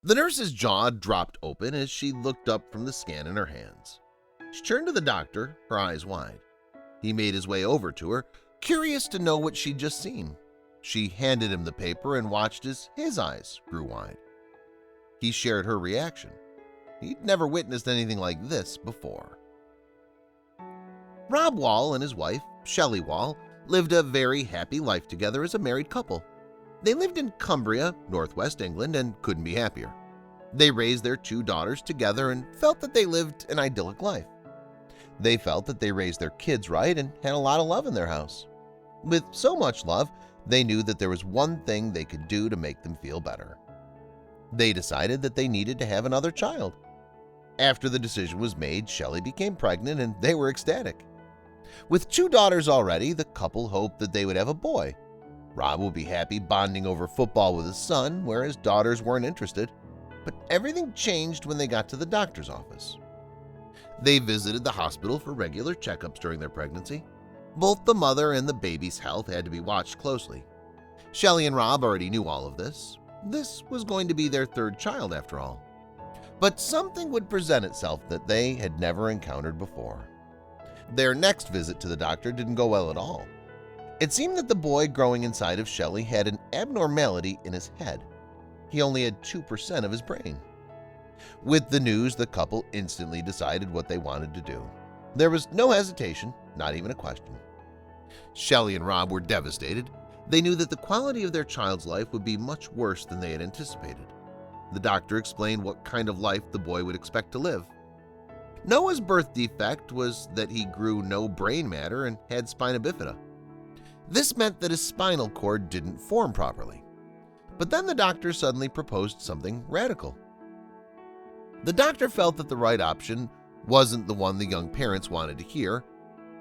The nurse's jaw dropped open as she looked up from the scan in her hands. She turned to the doctor, her eyes wide. He made his way over to her, curious to know what she'd just seen. She handed him the paper and watched as his eyes grew wide. He shared her reaction. He'd never witnessed anything like this before. Rob Wall and his wife, Shelley Wall, lived a very happy life together as a married couple. They lived in Cumbria, northwest England, and couldn't be happier. They raised their 2 daughters together and felt that they lived an idyllic life. They felt that they raised their kids right and had a lot of love in their house. With so much love, they knew that there was one thing they could do to make them feel better. They decided that they needed to have another child. After the decision was made, Shelley became pregnant and they were ecstatic. With 2 daughters already, the couple hoped that they would have a boy. Rob would be happy bonding over football with his son, whereas daughters weren't interested. But everything changed when they got to the doctor's office. They visited the hospital for regular checkups during their pregnancy. Both the mother and the baby's health had to be watched closely. Shelley and Rob already knew all of this. This was going to be their 3rd child after all. But something would present itself that they had never encountered before. Their next visit to the doctor didn't go well at all. It seemed that the boy growing inside of Shelley had an abnormality in his head. He only had 2% of his brain. With the news, the couple instantly decided what they wanted to do. There was no hesitation, not even a question. Shelley and Rob were devastated. They knew that the quality of their child's life would be much worse than they had anticipated. The doctor explained what kind of life the boy would expect to live. Noah's birth defect was that he grew no brain matter and had spina bifida. This meant that his spinal cord didn't form properly. But then the doctor suddenly proposed something radical. The doctor felt that the right option wasn't the one the young parents wanted to hear.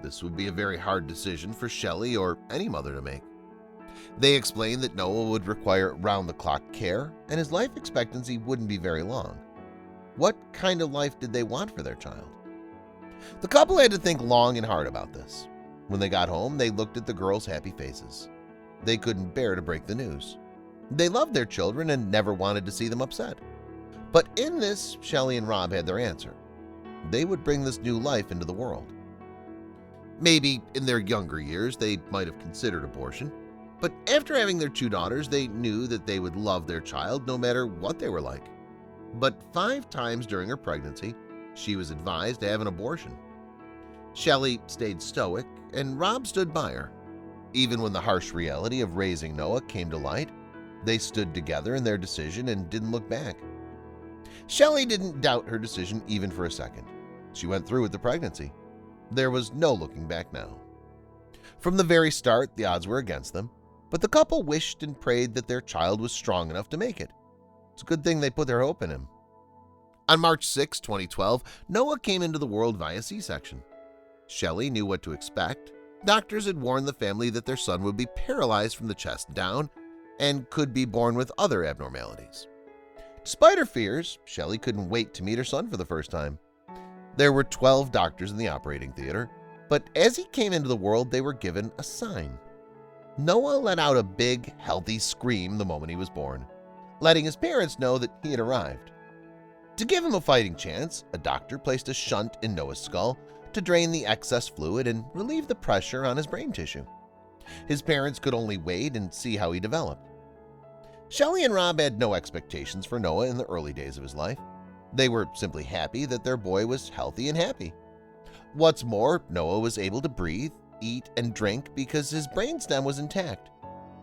This would be a very hard decision for Shelley or any mother to make. They explained that Noah would require round-the-clock care and his life expectancy wouldn't be very long. What kind of life did they want for their child? The couple had to think long and hard about this. When they got home, they looked at the girls' happy faces. They couldn't bear to break the news. They loved their children and never wanted to see them upset. But in this, Shelley and Rob had their answer. They would bring this new life into the world. Maybe in their younger years they might have considered abortion, but after having their 2 daughters, they knew that they would love their child no matter what they were like. But 5 times during her pregnancy, she was advised to have an abortion. Shelley stayed stoic, and Rob stood by her. Even when the harsh reality of raising Noah came to light, they stood together in their decision and didn't look back. Shelley didn't doubt her decision even for a second. She went through with the pregnancy. There was no looking back now. From the very start, the odds were against them, but the couple wished and prayed that their child was strong enough to make it. It's a good thing they put their hope in him. On March 6, 2012, Noah came into the world via C-section. Shelley knew what to expect. Doctors had warned the family that their son would be paralyzed from the chest down and could be born with other abnormalities. Despite her fears, Shelley couldn't wait to meet her son for the first time. There were 12 doctors in the operating theater, but as he came into the world, they were given a sign. Noah let out a big, healthy scream the moment he was born, letting his parents know that he had arrived. To give him a fighting chance, a doctor placed a shunt in Noah's skull to drain the excess fluid and relieve the pressure on his brain tissue. His parents could only wait and see how he developed. Shelley and Rob had no expectations for Noah in the early days of his life. They were simply happy that their boy was healthy and happy. What's more, Noah was able to breathe, eat, and drink because his brainstem was intact.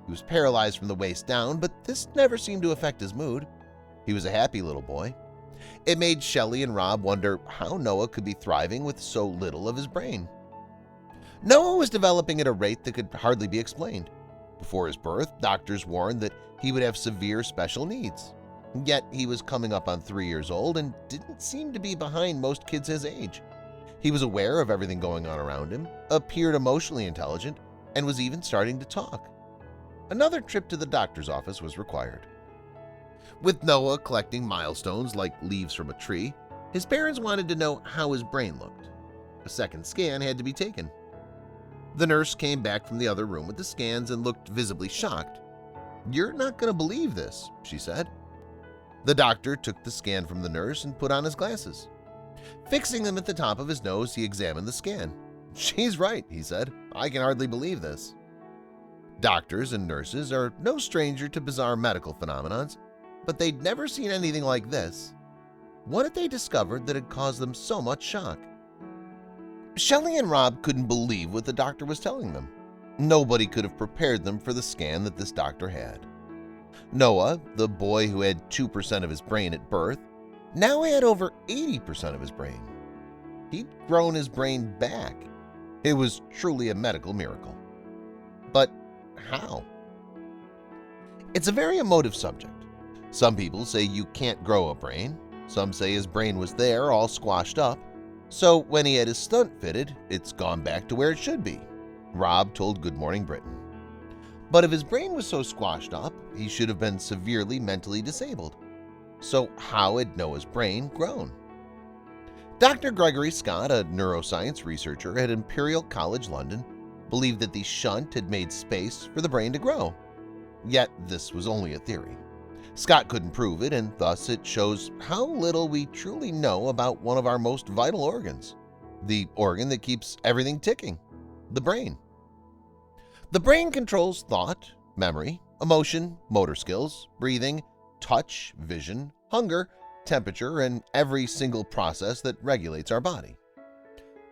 He was paralyzed from the waist down, but this never seemed to affect his mood. He was a happy little boy. It made Shelley and Rob wonder how Noah could be thriving with so little of his brain. Noah was developing at a rate that could hardly be explained. Before his birth, doctors warned that he would have severe special needs. Yet he was coming up on 3 years old and didn't seem to be behind most kids his age. He was aware of everything going on around him, appeared emotionally intelligent, and was even starting to talk. Another trip to the doctor's office was required. With Noah collecting milestones like leaves from a tree, his parents wanted to know how his brain looked. A second scan had to be taken. The nurse came back from the other room with the scans and looked visibly shocked. "You're not going to believe this," she said. The doctor took the scan from the nurse and put on his glasses. Fixing them at the top of his nose, he examined the scan. "She's right," he said. "I can hardly believe this." Doctors and nurses are no stranger to bizarre medical phenomena, but they'd never seen anything like this. What had they discovered that had caused them so much shock? Shelley and Rob couldn't believe what the doctor was telling them. Nobody could have prepared them for the scan that this doctor had. Noah, the boy who had 2% of his brain at birth, now had over 80% of his brain. He'd grown his brain back. It was truly a medical miracle. But how? It's a very emotive subject. Some people say you can't grow a brain. Some say his brain was there, all squashed up. So when he had his stunt fitted, it's gone back to where it should be, Rob told Good Morning Britain. But if his brain was so squashed up, he should have been severely mentally disabled. So how had Noah's brain grown? Dr. Gregory Scott, a neuroscience researcher at Imperial College London, believed that the shunt had made space for the brain to grow. Yet this was only a theory. Scott couldn't prove it, and thus it shows how little we truly know about one of our most vital organs, the organ that keeps everything ticking, the brain. The brain controls thought, memory, emotion, motor skills, breathing, touch, vision, hunger, temperature, and every single process that regulates our body.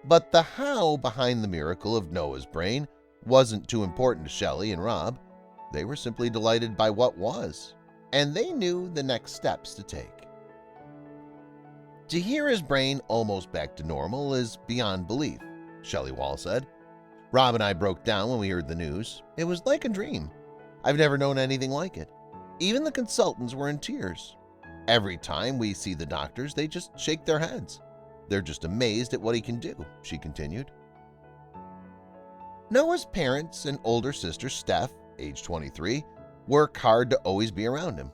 But the how behind the miracle of Noah's brain wasn't too important to Shelley and Rob. They were simply delighted by what was, and they knew the next steps to take. To hear his brain almost back to normal is beyond belief, Shelley Wall said. Rob and I broke down when we heard the news. It was like a dream. I've never known anything like it. Even the consultants were in tears. Every time we see the doctors, they just shake their heads. They're just amazed at what he can do, she continued. Noah's parents and older sister Steph, age 23, work hard to always be around him.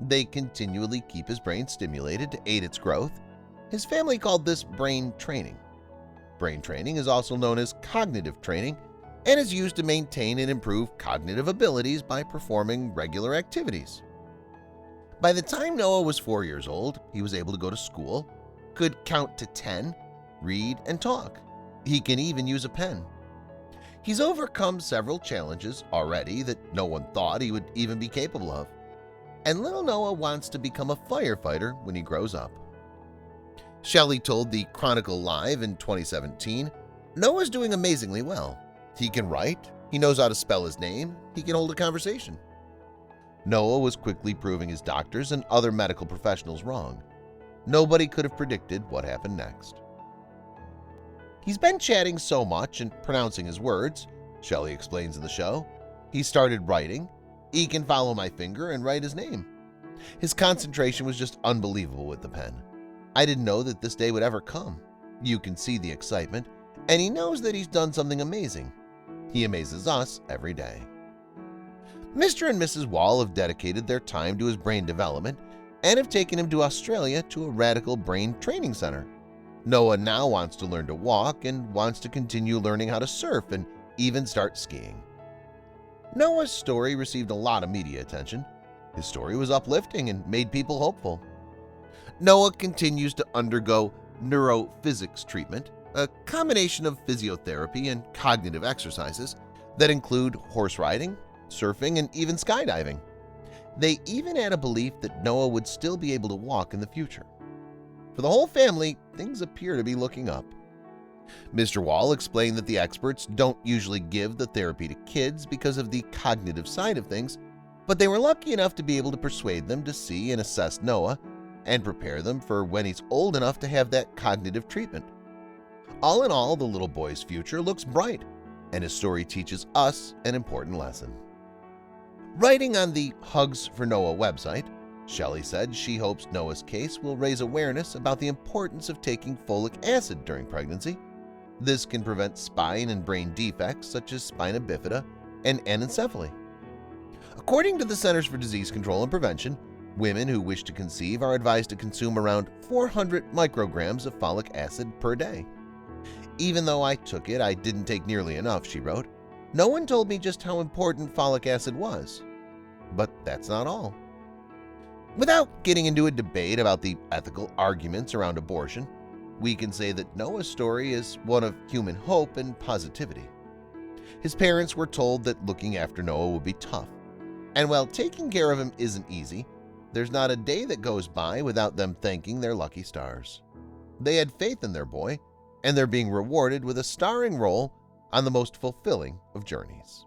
They continually keep his brain stimulated to aid its growth. His family called this brain training. Brain training is also known as cognitive training and is used to maintain and improve cognitive abilities by performing regular activities. By the time Noah was 4 years old, he was able to go to school, could count to 10, read, and talk. He can even use a pen. He's overcome several challenges already that no one thought he would even be capable of. And little Noah wants to become a firefighter when he grows up. Shelley told the Chronicle Live in 2017, "Noah's doing amazingly well. He can write, he knows how to spell his name, he can hold a conversation." Noah was quickly proving his doctors and other medical professionals wrong. Nobody could have predicted what happened next. He's been chatting so much and pronouncing his words, Shelley explains in the show. He started writing. He can follow my finger and write his name. His concentration was just unbelievable with the pen. I didn't know that this day would ever come. You can see the excitement, and he knows that he's done something amazing. He amazes us every day. Mr. and Mrs. Wall have dedicated their time to his brain development and have taken him to Australia to a radical brain training center. Noah now wants to learn to walk and wants to continue learning how to surf and even start skiing. Noah's story received a lot of media attention. His story was uplifting and made people hopeful. Noah continues to undergo neurophysics treatment, a combination of physiotherapy and cognitive exercises that include horse riding, surfing, and even skydiving. They even had a belief that Noah would still be able to walk in the future. For the whole family, things appear to be looking up. Mr. Wall explained that the experts don't usually give the therapy to kids because of the cognitive side of things, but they were lucky enough to be able to persuade them to see and assess Noah and prepare them for when he's old enough to have that cognitive treatment. All in all, the little boy's future looks bright, and his story teaches us an important lesson. Writing on the Hugs for Noah website, Shelley said she hopes Noah's case will raise awareness about the importance of taking folic acid during pregnancy. This can prevent spine and brain defects such as spina bifida and anencephaly. According to the Centers for Disease Control and Prevention, women who wish to conceive are advised to consume around 400 micrograms of folic acid per day. "Even though I took it, I didn't take nearly enough," she wrote. "No one told me just how important folic acid was." But that's not all. Without getting into a debate about the ethical arguments around abortion, we can say that Noah's story is one of human hope and positivity. His parents were told that looking after Noah would be tough, and while taking care of him isn't easy, there's not a day that goes by without them thanking their lucky stars. They had faith in their boy, and they're being rewarded with a starring role on the most fulfilling of journeys.